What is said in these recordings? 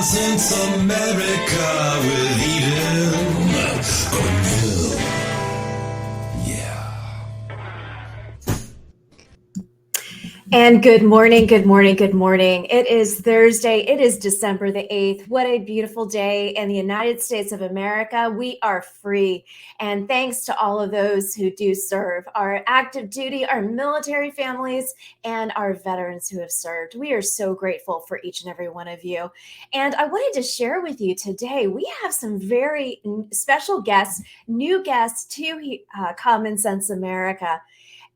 Since America with Eden Cornell. Yeah. And good morning, good morning, good morning. It is Thursday. It is December the 8th. What a beautiful day in the United States of America. We are free. And thanks to all of those who do serve, our active duty, our military families, and our veterans who have served. We are so grateful for each and every one of you. And I wanted to share with you today, we have some very special guests, new guests to Common Sense America.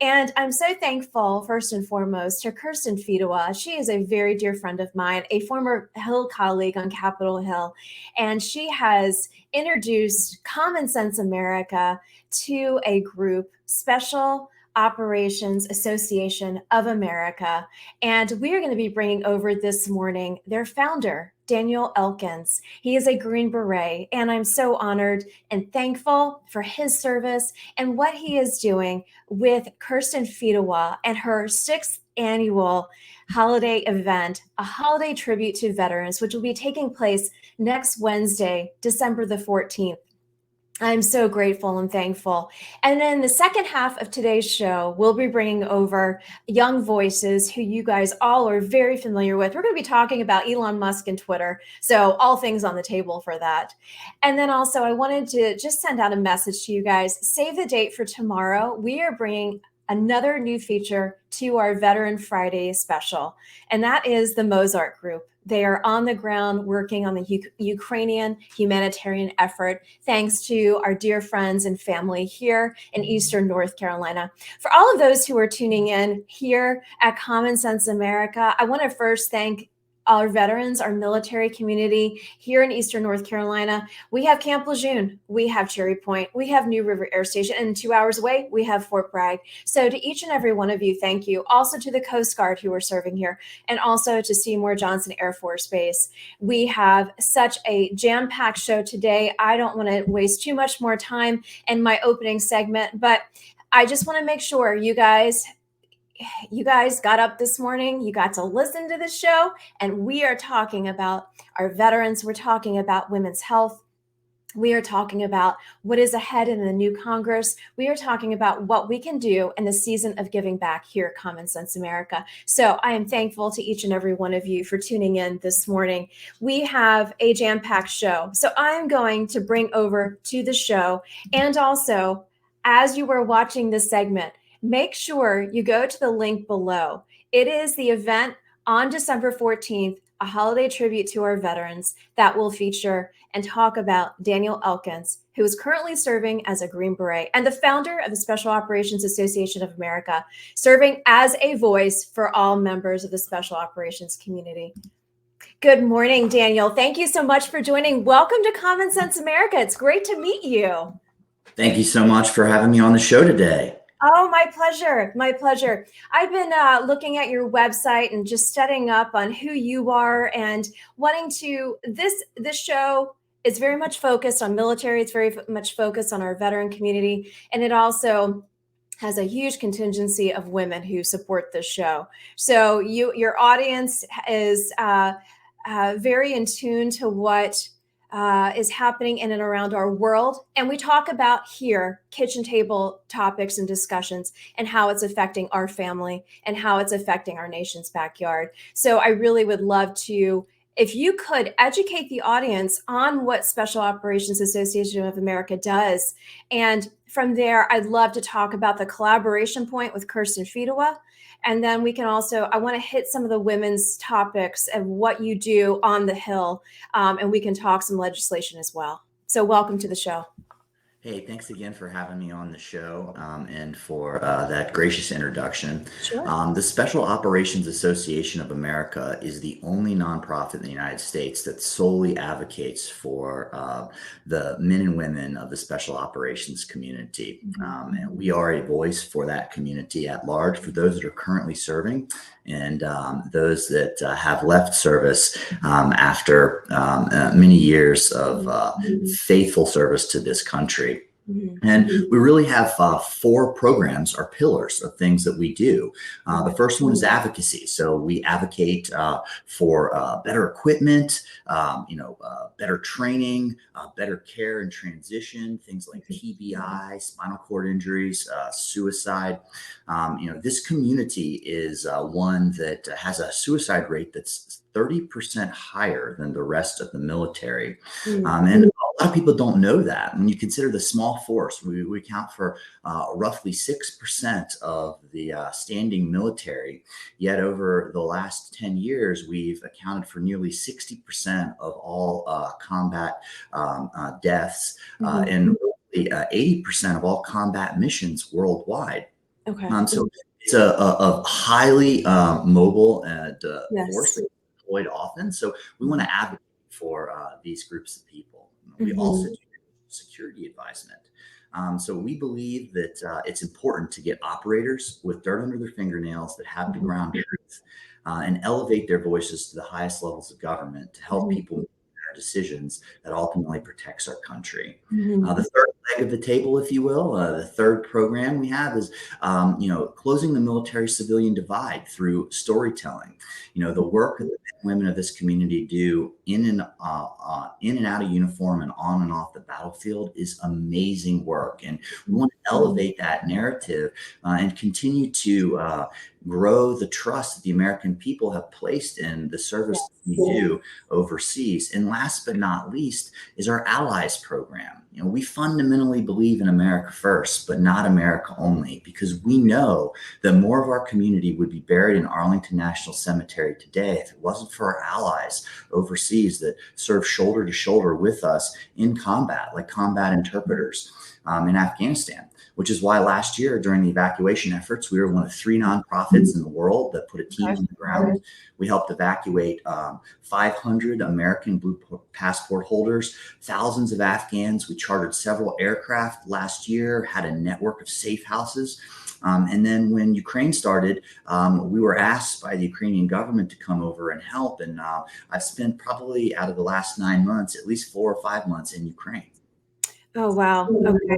And I'm so thankful, first and foremost, to Kirsten Fedewa. She is a very dear friend of mine, a former Hill colleague on Capitol Hill, and she has introduced Common Sense America to a group, Special Operations Association of America. And we are going to be bringing over this morning their founder, Daniel Elkins. He is a Green Beret, and I'm so honored and thankful for his service and what he is doing with Kirsten Fedewa and her 6th annual holiday event, a holiday tribute to veterans, which will be taking place next Wednesday, December the 14th. I'm so grateful and thankful. And then the second half of today's show, we'll be bringing over young voices who you guys all are very familiar with. We're going to be talking about Elon Musk and Twitter. So all things on the table for that. And then also I wanted to just send out a message to you guys. Save the date for tomorrow. We are bringing another new feature to our Veteran Friday special, and that is the Mozart Group. They are on the ground working on the Ukrainian humanitarian effort, thanks to our dear friends and family here in Eastern North Carolina. For all of those who are tuning in here at Common Sense America, I want to first thank our veterans, our military community here in Eastern North Carolina. We have Camp Lejeune, we have Cherry Point, we have New River Air Station, and 2 hours away, we have Fort Bragg. So to each and every one of you, thank you. Also to the Coast Guard who are serving here, and also to Seymour Johnson Air Force Base. We have such a jam-packed show today. I don't want to waste too much more time in my opening segment, but I just want to make sure you guys got up this morning, you got to listen to the show, and we are talking about our veterans. We're talking about women's health. We are talking about what is ahead in the new Congress. We are talking about what we can do in the season of giving back here at Common Sense America. So I am thankful to each and every one of you for tuning in this morning. We have a jam-packed show. So I'm going to bring over to the show, and also, as you were watching this segment, make sure you go to the link below. It is the event on December 14th, a holiday tribute to our veterans that will feature and talk about Daniel Elkins, who is currently serving as a Green Beret and the founder of the Special Operations Association of America, serving as a voice for all members of the Special Operations community. Good morning, Daniel. Thank you so much for joining. Welcome to Common Sense America. It's great to meet you. Thank you so much for having me on the show today. Oh, my pleasure. My pleasure. I've been looking at your website and just studying up on who you are and wanting to, this show is very much focused on military. It's very much focused on our veteran community. And it also has a huge contingency of women who support this show. So your audience is very in tune to what is happening in and around our world. And we talk about here kitchen table topics and discussions and how it's affecting our family and how it's affecting our nation's backyard. So I really would love to, if you could educate the audience on what Special Operations Association of America does. And from there, I'd love to talk about the collaboration point with Kirsten Fedewa. And then we can also, I want to hit some of the women's topics of what you do on the Hill, and we can talk some legislation as well. So welcome to the show. Hey, thanks again for having me on the show and for that gracious introduction. Sure. The Special Operations Association of America is the only nonprofit in the United States that solely advocates for the men and women of the Special Operations community. And we are a voice for that community at large, for those that are currently serving and those that have left service after many years of faithful service to this country. Mhm. And we really have four programs or pillars of things that we do. The first one is advocacy. So we advocate for better equipment, better training, better care and transition, things like TBI, spinal cord injuries, suicide. This community is one that has a suicide rate that's 30% higher than the rest of the military. And a lot of people don't know that. When you consider the small force, we account for roughly 6% of the standing military. Yet over the last 10 years, we've accounted for nearly 60% of all combat deaths and roughly 80% of all combat missions worldwide. Okay. So it's a highly mobile and force Yes. that's deployed often. So we want to advocate for these groups of people. We also do security advisement. So we believe that it's important to get operators with dirt under their fingernails that have the ground truth and elevate their voices to the highest levels of government to help people make better decisions that ultimately protects our country. The third leg of the table, if you will, the third program we have is, closing the military-civilian divide through storytelling. The work that the men and women of this community do in and out of uniform and on and off the battlefield is amazing work. And we want to elevate that narrative and continue to grow the trust that the American people have placed in the service that we do overseas. And last but not least is our allies program. We fundamentally believe in America first, but not America only, because we know that more of our community would be buried in Arlington National Cemetery today if it wasn't for our allies overseas that serve shoulder to shoulder with us in combat, like combat interpreters in Afghanistan. Which is why last year during the evacuation efforts, we were one of 3 nonprofits in the world that put a team on the ground. We helped evacuate 500 American blue passport holders, thousands of Afghans. We chartered several aircraft last year, had a network of safe houses. And then when Ukraine started, we were asked by the Ukrainian government to come over and help. And I've spent probably out of the last 9 months, at least 4 or 5 months in Ukraine. Oh, wow. Okay.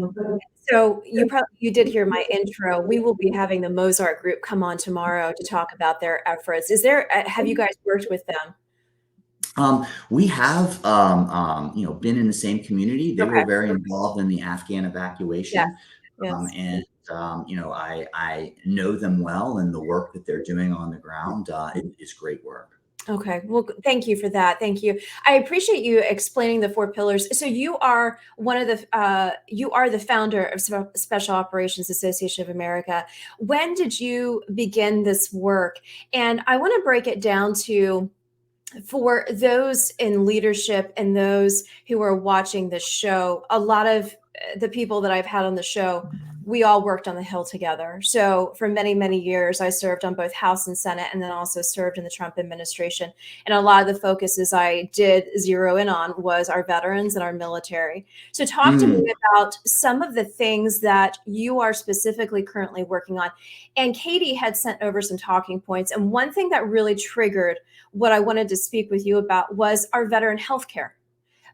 So you did hear my intro. We will be having the Mozart Group come on tomorrow to talk about their efforts. Have you guys worked with them? We have, been in the same community. They were Okay. very involved in the Afghan Yes. evacuation. Yes. And, I know them well, and the work that they're doing on the ground is great work. Okay. Well, thank you for that. Thank you. I appreciate you explaining the 4 pillars. So you are you are the founder of Special Operations Association of America. When did you begin this work? And I want to break it down to, for those in leadership and those who are watching this show, a lot of the people that I've had on the show, we all worked on the Hill together. So for many, many years, I served on both House and Senate, and then also served in the Trump administration. And a lot of the focuses I did zero in on was our veterans and our military. So talk to me about some of the things that you are specifically currently working on. And Katie had sent over some talking points. And one thing that really triggered what I wanted to speak with you about was our veteran healthcare.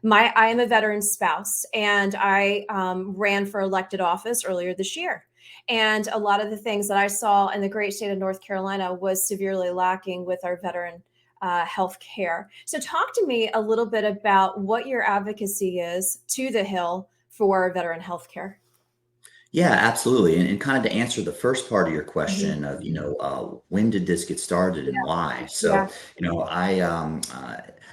I am a veteran spouse, and I ran for elected office earlier this year. And a lot of the things that I saw in the great state of North Carolina was severely lacking with our veteran health care. So talk to me a little bit about what your advocacy is to the Hill for veteran health care. Yeah, absolutely. And kind of to answer the first part of your question of, when did this get started and why? So, Yeah.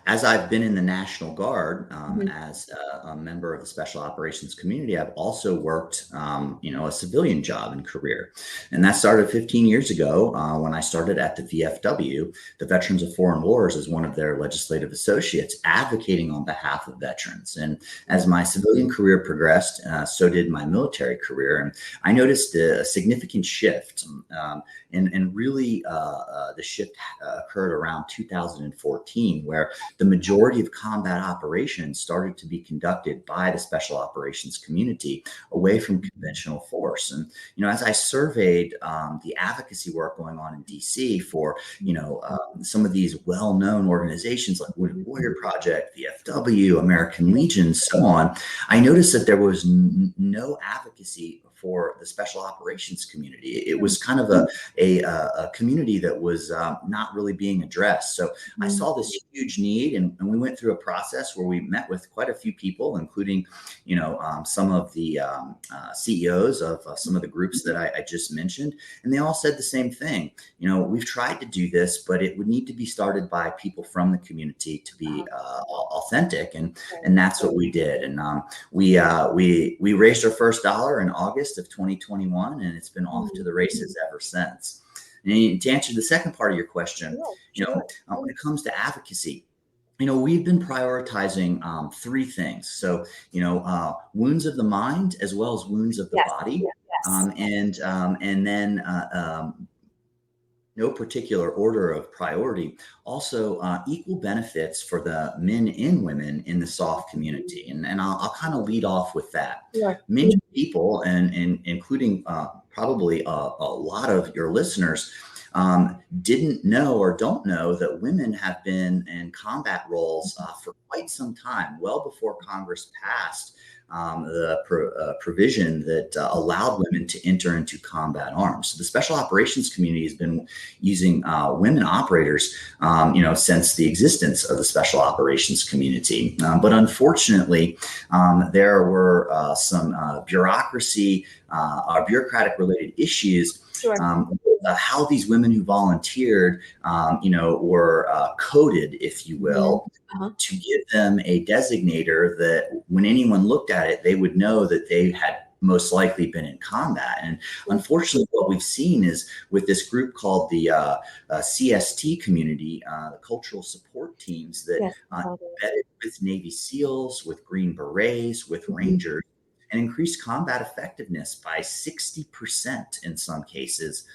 as I've been in the National Guard as a member of the Special Operations community, I've also worked, a civilian job and career. And that started 15 years ago when I started at the VFW, the Veterans of Foreign Wars, as one of their legislative associates, advocating on behalf of veterans. And as my civilian career progressed, so did my military career. career, and I noticed a significant shift. And really, the shift occurred around 2014, where the majority of combat operations started to be conducted by the special operations community away from conventional force. And as I surveyed the advocacy work going on in DC for some of these well-known organizations like Wounded Warrior Project, VFW, American Legion, so on, I noticed that there was no advocacy for the special operations community. It was kind of a community that was not really being addressed. So I saw this huge need, and we went through a process where we met with quite a few people, including, some of the CEOs of some of the groups that I just mentioned, and they all said the same thing. We've tried to do this, but it would need to be started by people from the community to be authentic, and that's what we did. And we raised our first dollar in August of 2021, and it's been off to the races ever since. And to answer the second part of your question, when it comes to advocacy, we've been prioritizing three things. So, wounds of the mind as well as wounds of the body, and then no particular order of priority. Also, equal benefits for the men and women in the SOF community. And I'll kind of lead off with that. Many people, and including probably a lot of your listeners, didn't know or don't know that women have been in combat roles for quite some time, well before Congress passed the provision that allowed women to enter into combat arms. So the special operations community has been using women operators, since the existence of the special operations community. But unfortunately, there were some bureaucratic related issues. How these women who volunteered, were coded, if you will, to give them a designator that when anyone looked at it, they would know that they had most likely been in combat. And unfortunately, what we've seen is with this group called the CST community, the cultural support teams that embedded with Navy SEALs, with Green Berets, with Rangers, and increased combat effectiveness by 60% in some cases.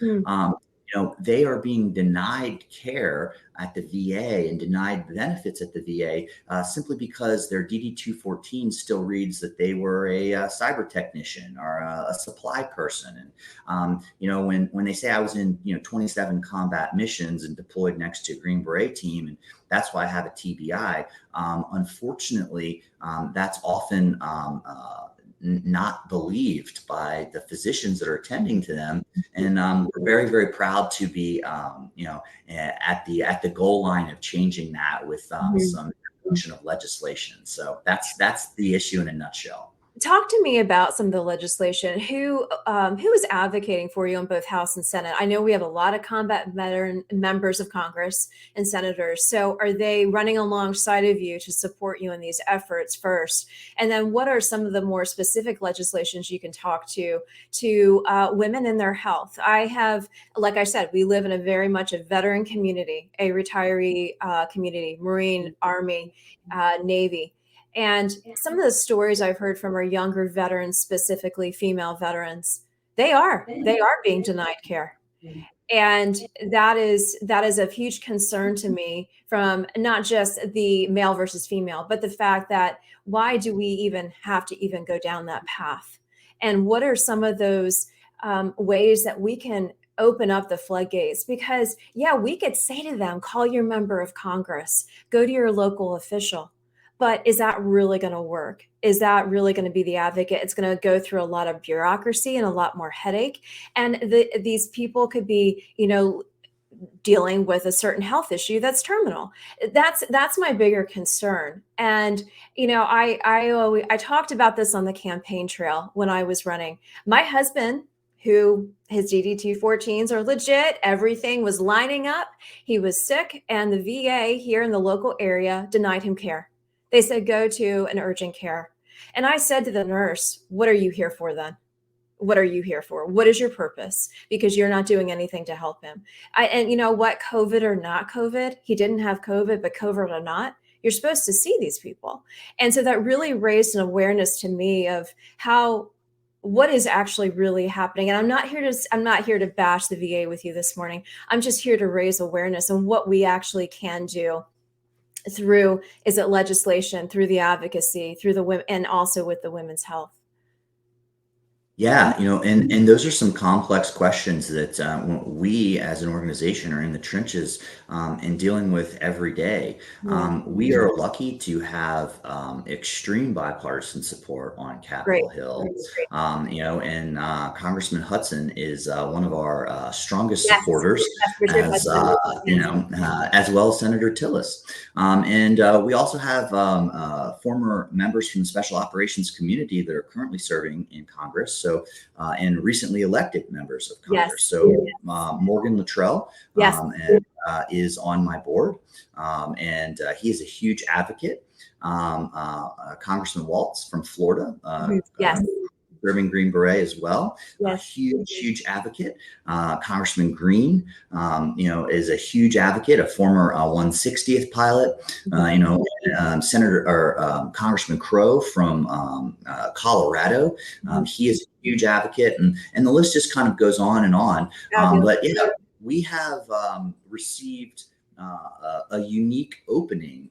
They are being denied care at the VA and denied benefits at the VA simply because their DD-214 still reads that they were a cyber technician or a supply person. And when they say I was in 27 combat missions and deployed next to a Green Beret team, and that's why I have a TBI. Unfortunately, that's often not believed by the physicians that are attending to them. And we're very, very proud to be, at the goal line of changing that with some introduction of legislation. So that's the issue in a nutshell. Talk to me about some of the legislation. Who is advocating for you in both House and Senate? I know we have a lot of combat veteran members of Congress and senators. So are they running alongside of you to support you in these efforts first? And then what are some of the more specific legislations you can talk to women and their health? I have, like I said, we live in a very much a veteran community, a retiree community, Marine, Army, Navy. And some of the stories I've heard from our younger veterans, specifically female veterans, they are being denied care. And that is of huge concern to me, from not just the male versus female, but the fact that why do we even have to even go down that path? And what are some of those ways that we can open up the floodgates? Because we could say to them, call your member of Congress, go to your local official. But is that really going to work? Is that really going to be the advocate? It's going to go through a lot of bureaucracy and a lot more headache. And these people could be, dealing with a certain health issue that's terminal. That's my bigger concern. And, I talked about this on the campaign trail when I was running. My husband, who his DD-214s are legit, everything was lining up. He was sick, and the VA here in the local area denied him care. They said, go to an urgent care. And I said to the nurse, what are you here for then? What are you here for? What is your purpose? Because you're not doing anything to help him. And you know what, COVID or not COVID, he didn't have COVID, but COVID or not, you're supposed to see these people. And so that really raised an awareness to me of how what is actually really happening. And I'm not here to bash the VA with you this morning. I'm just here to raise awareness on what we actually can do through, is it legislation, through the advocacy, through the women, and also with the women's health. Yeah, and those are some complex questions that we as an organization are in the trenches and dealing with every day. Yeah. We are lucky to have extreme bipartisan support on Great. Capitol Hill. And Congressman Hudson is one of our strongest Yes. supporters, Yes, Richard as Hudson. as well as Senator Tillis. And we also have former members from the special operations community that are currently serving in Congress. So, and recently elected members of Congress. Yes. So, Morgan Luttrell Yes. is on my board, and he is a huge advocate. Congressman Waltz from Florida, Yes. serving Green Beret as well. Yes. Huge advocate. Congressman Green, is a huge advocate, a former 160th pilot. Senator or Congressman Crow from Colorado. He is a huge advocate, and the list just kind of goes on and on. But we have received a unique opening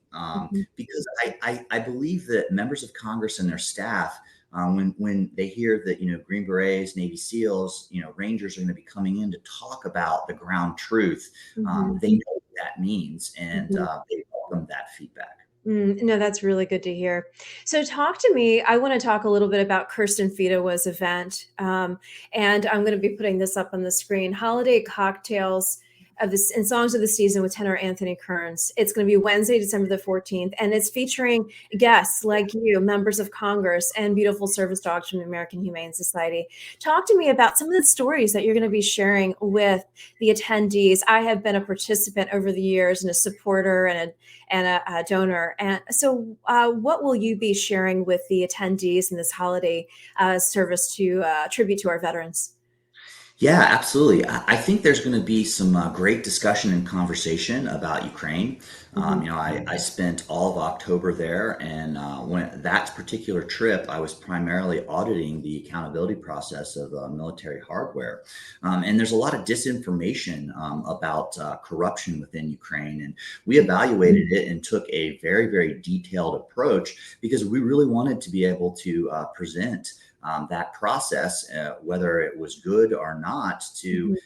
because I believe that members of Congress and their staff, when they hear that Green Berets, Navy SEALs, Rangers are going to be coming in to talk about the ground truth, they know what that means, and they welcome that feedback. No, that's really good to hear. So talk to me. I want to talk a little bit about Kirsten Fedowa's event. And I'm going to be putting this up on the screen. Holiday Cocktails of this and Songs of the Season with tenor Anthony Kearns. It's going to be Wednesday, December the 14th. And it's featuring guests like you, members of Congress, and beautiful service dogs from the American Humane Society. Talk to me about some of the stories that you're going to be sharing with the attendees. I have been a participant over the years and a supporter and a donor. And so what will you be sharing with the attendees in this holiday service to tribute to our veterans? Yeah, absolutely. I think there's going to be some great discussion and conversation about Ukraine. I spent all of October there, and when that particular trip, I was primarily auditing the accountability process of military hardware. And there's a lot of disinformation about corruption within Ukraine. And we evaluated it and took a very, very detailed approach because we really wanted to be able to present that process, whether it was good or not, to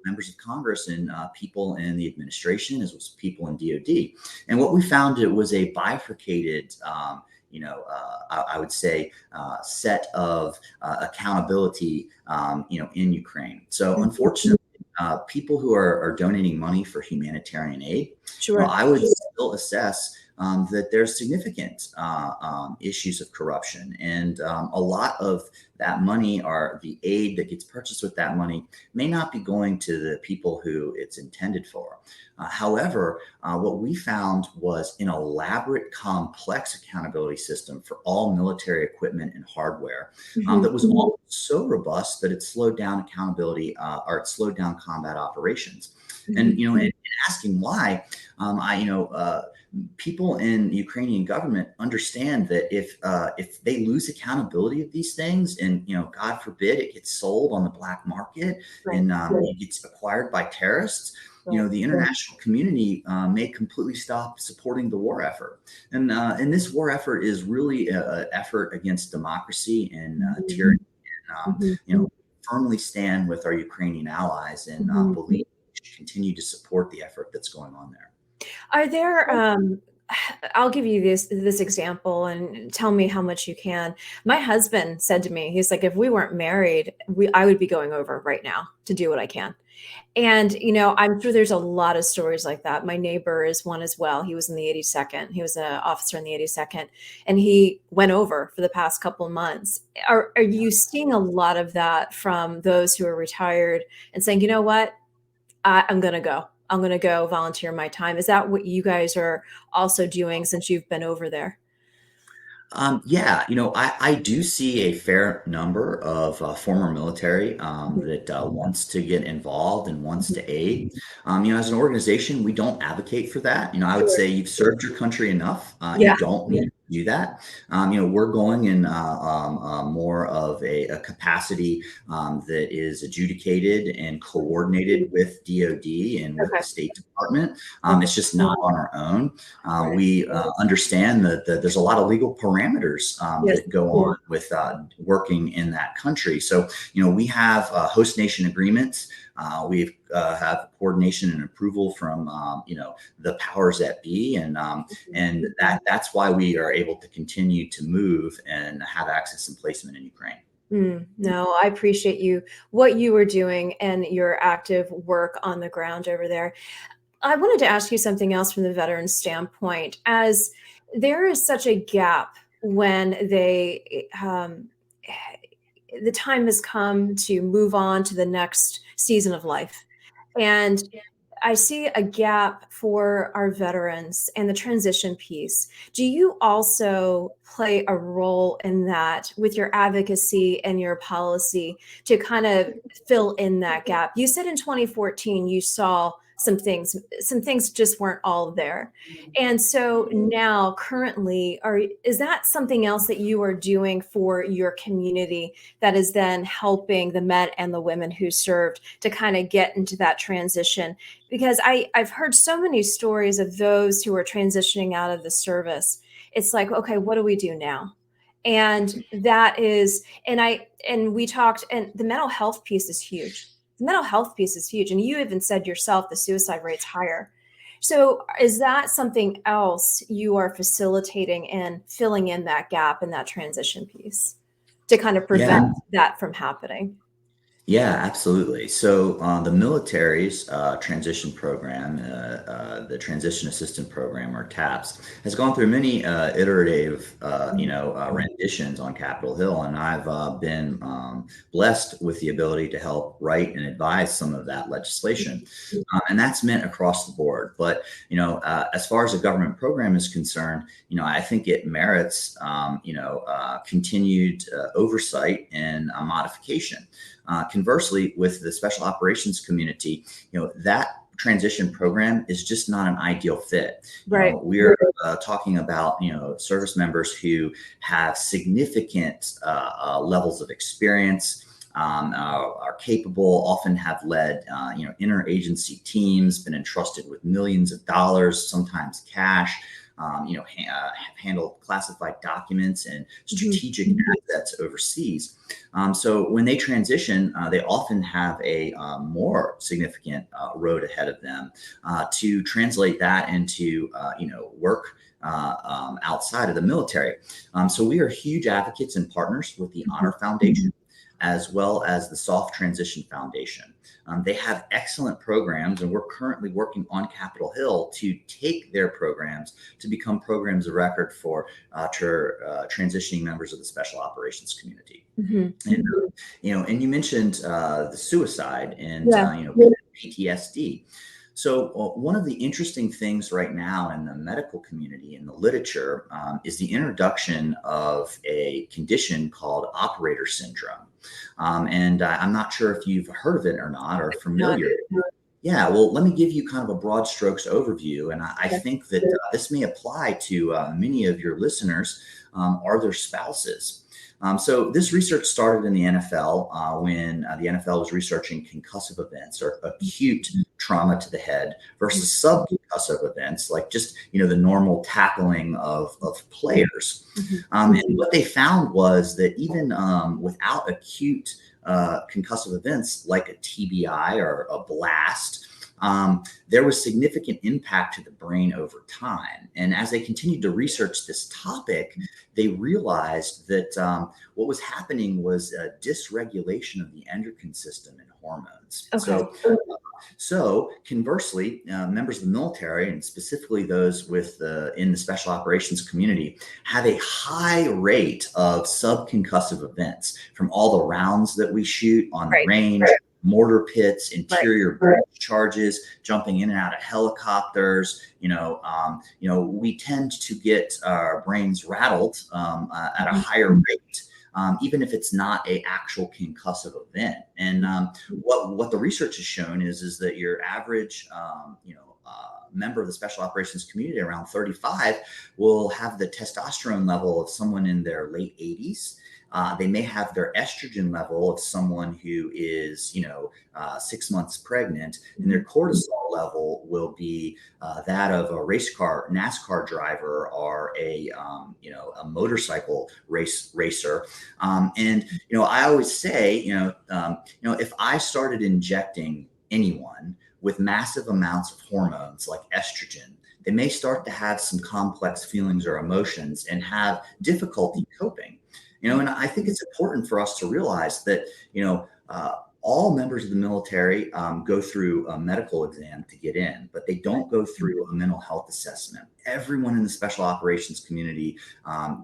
members of Congress and people in the administration, as well as people in DoD. And what we found, it was a bifurcated, I would say, set of accountability, in Ukraine. So unfortunately, people who are donating money for humanitarian aid, I would still assess that there's significant issues of corruption, and a lot of that money, or the aid that gets purchased with that money, may not be going to the people who it's intended for. However, what we found was an elaborate, complex accountability system for all military equipment and hardware that was almost so robust that it slowed down accountability, or it slowed down combat operations. And and asking why, people in the Ukrainian government understand that if they lose accountability of these things, and God forbid it gets sold on the black market, and it gets acquired by terrorists, the international community may completely stop supporting the war effort. And this war effort is really an effort against democracy and tyranny. And firmly stand with our Ukrainian allies and believe we should continue to support the effort that's going on there. Are there I'll give you this example and tell me how much you can. My husband said to me, he's like, if we weren't married, I would be going over right now to do what I can. And, I'm sure there's a lot of stories like that. My neighbor is one as well. He was in the 82nd. He was an officer in the 82nd, and he went over for the past couple of months. Are you seeing a lot of that from those who are retired and saying, you know what, I'm going to go. I'm going to go volunteer my time. Is that what you guys are also doing since you've been over there? Yeah, I do see a fair number of former military that wants to get involved and wants to aid. As an organization, we don't advocate for that. I would say you've served your country enough. You don't need do that. We're going in more of a capacity that is adjudicated and coordinated with DoD and with Okay. the State Department. Okay. It's just not on our own. Right. We understand that there's a lot of legal parameters Yes. that go on with working in that country. So, we have host nation agreements. We have coordination and approval from, the powers that be, and that's why we are able to continue to move and have access and placement in Ukraine. No, I appreciate what you are doing and your active work on the ground over there. I wanted to ask you something else from the veteran standpoint, as there is such a gap when the time has come to move on to the next season of life. And I see a gap for our veterans and the transition piece. Do you also play a role in that with your advocacy and your policy to kind of fill in that gap? You said in 2014 you saw some things just weren't all there. And so now currently is that something else that you are doing for your community that is then helping the men and the women who served to kind of get into that transition? Because I've heard so many stories of those who are transitioning out of the service. It's like, okay, what do we do now? And that is, and we talked, and the mental health piece is huge. The mental health piece is huge. And you even said yourself the suicide rate's higher. So is that something else you are facilitating and filling in that gap in that transition piece to kind of prevent that from happening? Yeah, absolutely. So the military's transition program, the Transition Assistance Program, or TAPS, has gone through many iterative, renditions on Capitol Hill, and I've been blessed with the ability to help write and advise some of that legislation, and that's meant across the board. But as far as the government program is concerned, I think it merits continued oversight and modification. Conversely, with the special operations community, that transition program is just not an ideal fit. Right. We're talking about service members who have significant levels of experience, are capable, often have led interagency teams, been entrusted with millions of dollars, sometimes cash. Have handled classified documents and strategic assets overseas. So when they transition, they often have a more significant road ahead of them to translate that into work outside of the military. So we are huge advocates and partners with the Honor Foundation, as well as the Soft Transition Foundation. They have excellent programs, and we're currently working on Capitol Hill to take their programs to become programs of record for transitioning members of the special operations community. And and you mentioned the suicide and PTSD. So one of the interesting things right now in the medical community, in the literature, is the introduction of a condition called operator syndrome. And I'm not sure if you've heard of it or not, or familiar. Yeah, well, let me give you kind of a broad strokes overview. And I think that this may apply to many of your listeners or their spouses. So this research started in the NFL when the NFL was researching concussive events, or acute trauma to the head, versus subconcussive events, like just the normal tackling of players. And what they found was that even without acute concussive events like a TBI or a blast, there was significant impact to the brain over time. And as they continued to research this topic, they realized that what was happening was a dysregulation of the endocrine system and hormones. Okay. So conversely, members of the military, and specifically those in the special operations community, have a high rate of subconcussive events from all the rounds that we shoot on the range, mortar pits, interior breach charges, jumping in and out of helicopters. We tend to get our brains rattled at a higher rate. Even if it's not an actual concussive event. And what the research has shown is that your average member of the special operations community around 35 will have the testosterone level of someone in their late 80s. They may have their estrogen level of someone who is, 6 months pregnant, and their cortisol level will be that of a NASCAR driver, or a motorcycle racer. And I always say, if I started injecting anyone with massive amounts of hormones like estrogen, they may start to have some complex feelings or emotions and have difficulty coping. And I think it's important for us to realize that, all members of the military go through a medical exam to get in, but they don't go through a mental health assessment. Everyone in the special operations community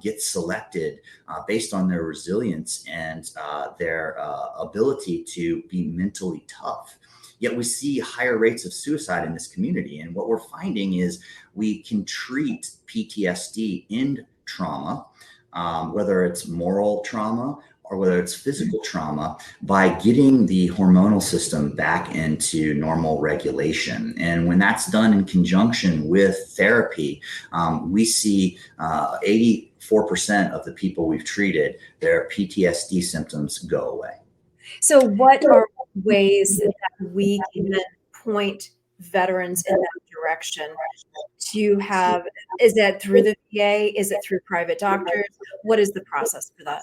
gets selected based on their resilience and their ability to be mentally tough. Yet we see higher rates of suicide in this community. And what we're finding is we can treat PTSD in trauma, whether it's moral trauma or whether it's physical trauma, by getting the hormonal system back into normal regulation. And when that's done in conjunction with therapy, we see 84% of the people we've treated, their PTSD symptoms go away. So what are ways that we can point veterans in that direction to have? Is that through the VA? Is it through private doctors? What is the process for that?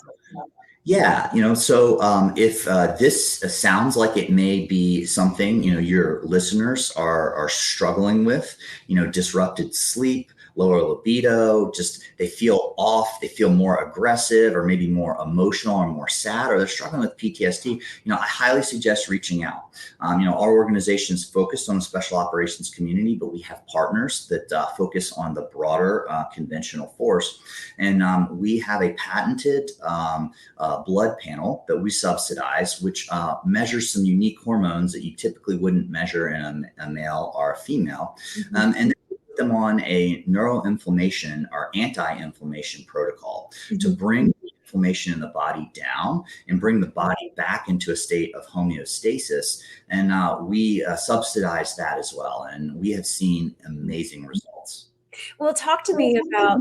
Yeah, so if this sounds like it may be something, your listeners are struggling with, disrupted sleep, lower libido, just they feel off, they feel more aggressive, or maybe more emotional or more sad, or they're struggling with PTSD, I highly suggest reaching out. Our organization is focused on the special operations community, but we have partners that focus on the broader conventional force. And we have a patented blood panel that we subsidize, which measures some unique hormones that you typically wouldn't measure in a male or a female. And then put them on a neuroinflammation or anti-inflammation protocol to bring the inflammation in the body down and bring the body back into a state of homeostasis. And we subsidize that as well. And we have seen amazing results. Well, talk to me about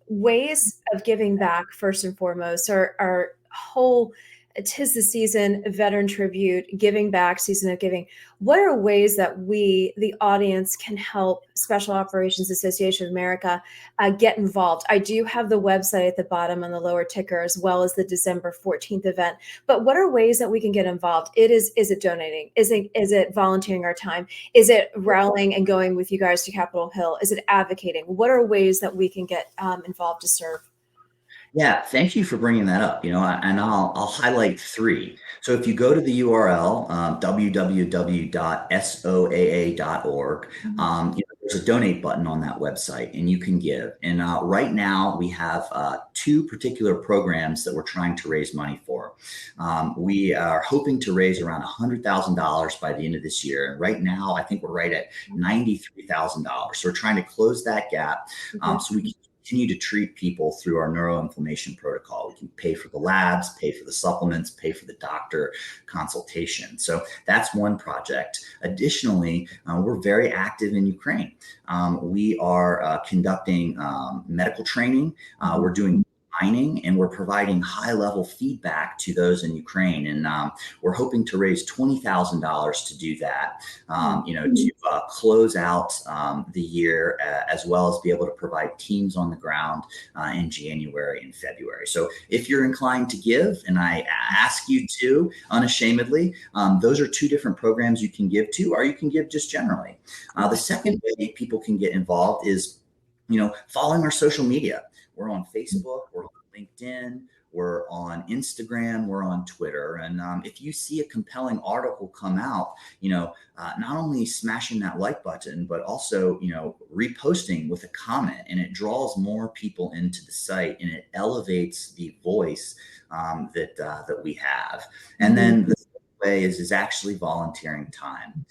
ways of giving back. First and foremost, our whole "'Tis the Season" veteran tribute, giving back, season of giving. What are ways that we, the audience, can help Special Operations Association of America get involved? I do have the website at the bottom on the lower ticker, as well as the December 14th event. But what are ways that we can get involved? Is it donating? Is it volunteering our time? Is it rallying and going with you guys to Capitol Hill? Is it advocating? What are ways that we can get involved to serve? Yeah, thank you for bringing that up. And I'll highlight three. So if you go to the URL, www.soaa.org, there's a donate button on that website, and you can give. And right now we have two particular programs that we're trying to raise money for. We are hoping to raise around $100,000 by the end of this year. And right now, I think we're right at $93,000. So we're trying to close that gap so we can continue to treat people through our neuroinflammation protocol. We can pay for the labs, pay for the supplements, pay for the doctor consultation. So that's one project. Additionally, we're very active in Ukraine. We are conducting medical training. We're doing mining, and we're providing high-level feedback to those in Ukraine. And we're hoping to raise $20,000 to do that, to close out the year, as well as be able to provide teams on the ground in January and February. So if you're inclined to give, and I ask you to unashamedly, those are two different programs you can give to, or you can give just generally. The second way people can get involved is, following our social media. We're on Facebook, we're on LinkedIn, we're on Instagram, we're on Twitter. And if you see a compelling article come out, not only smashing that like button, but also, reposting with a comment, and it draws more people into the site, and it elevates the voice that we have. And then the way is actually volunteering time.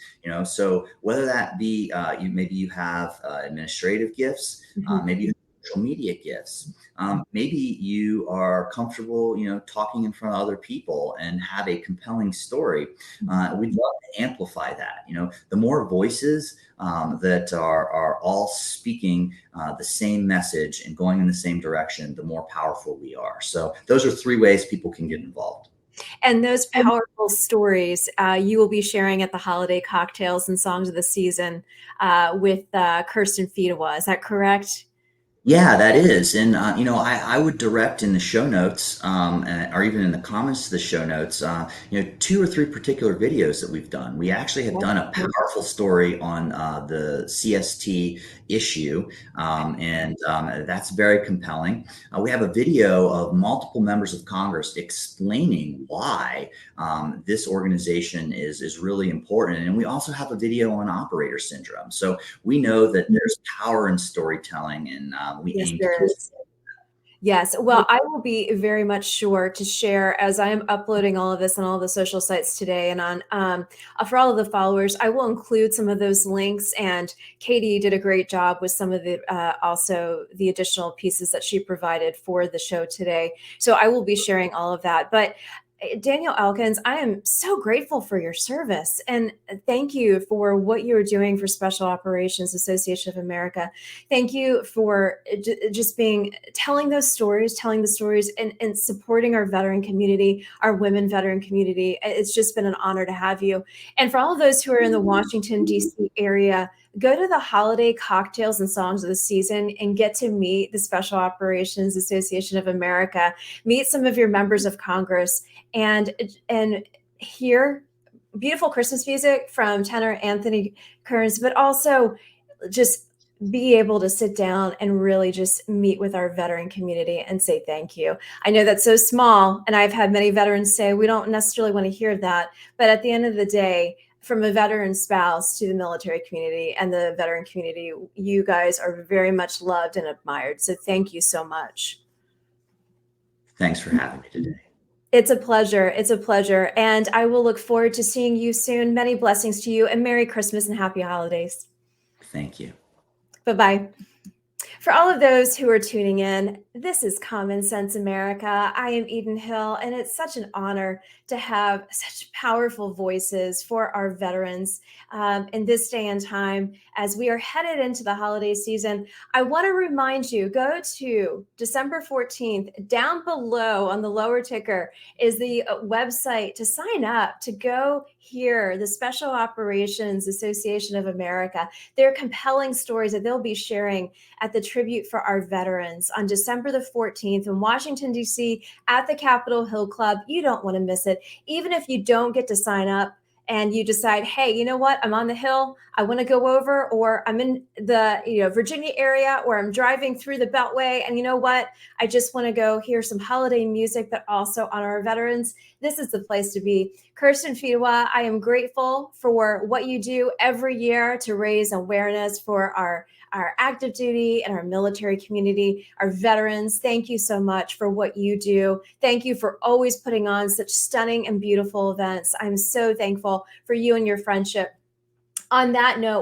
So whether that be maybe you have administrative gifts, maybe you have social media gifts. Maybe you are comfortable, talking in front of other people and have a compelling story. We'd love to amplify that. The more voices that are all speaking the same message and going in the same direction, the more powerful we are. So those are 3 ways people can get involved. And those powerful stories you will be sharing at the holiday cocktails and songs of the season with Kirsten Fedewa. Is that correct? Yeah, that is. And, I would direct in the show notes, or even in the comments to the show notes, 2 or 3 particular videos that we've done. We actually have done a powerful story on the CST issue, and that's very compelling. We have a video of multiple members of Congress explaining why this organization is really important. And we also have a video on operator syndrome. So we know that there's power in storytelling, and we Yes, aim to there is. Yes. Well, I will be very much sure to share as I am uploading all of this on all the social sites today and on for all of the followers. I will include some of those links, and Katie did a great job with some of the also the additional pieces that she provided for the show today. So I will be sharing all of that. But Daniel Elkins, I am so grateful for your service, and thank you for what you're doing for Special Operations Association of America. Thank you for just telling the stories and supporting our veteran community, our women veteran community. It's just been an honor to have you. And for all of those who are in the Washington, D.C. area, go to the holiday cocktails and songs of the season and get to meet the Special Operations Association of America, meet some of your members of Congress, and hear beautiful Christmas music from tenor Anthony Kearns, but also just be able to sit down and really just meet with our veteran community and say thank you. I know that's so small, and I've had many veterans say we don't necessarily want to hear that, but at the end of the day, from a veteran spouse to the military community and the veteran community, you guys are very much loved and admired. So thank you so much. Thanks for having me today. It's a pleasure. It's a pleasure. And I will look forward to seeing you soon. Many blessings to you, and Merry Christmas and Happy Holidays. Thank you. Bye-bye. For all of those who are tuning in, this is Common Sense America. I am Eden Hill, and it's such an honor to have such powerful voices for our veterans in this day and time. As we are headed into the holiday season, I want to remind you, go to December 14th. Down below on the lower ticker is the website to sign up to go hear the Special Operations Association of America, their compelling stories that they'll be sharing at the Tribute for Our Veterans on December the 14th in Washington, D.C. at the Capitol Hill Club. You don't want to miss it. Even if you don't get to sign up and you decide, hey, you know what, I'm on the Hill, I want to go over, or I'm in the Virginia area, or I'm driving through the Beltway, and you know what, I just want to go hear some holiday music but also honor our veterans. This is the place to be. Kirsten Fedewa, I am grateful for what you do every year to raise awareness for our active duty and our military community, our veterans. Thank you so much for what you do. Thank you for always putting on such stunning and beautiful events. I'm so thankful for you and your friendship. On that note,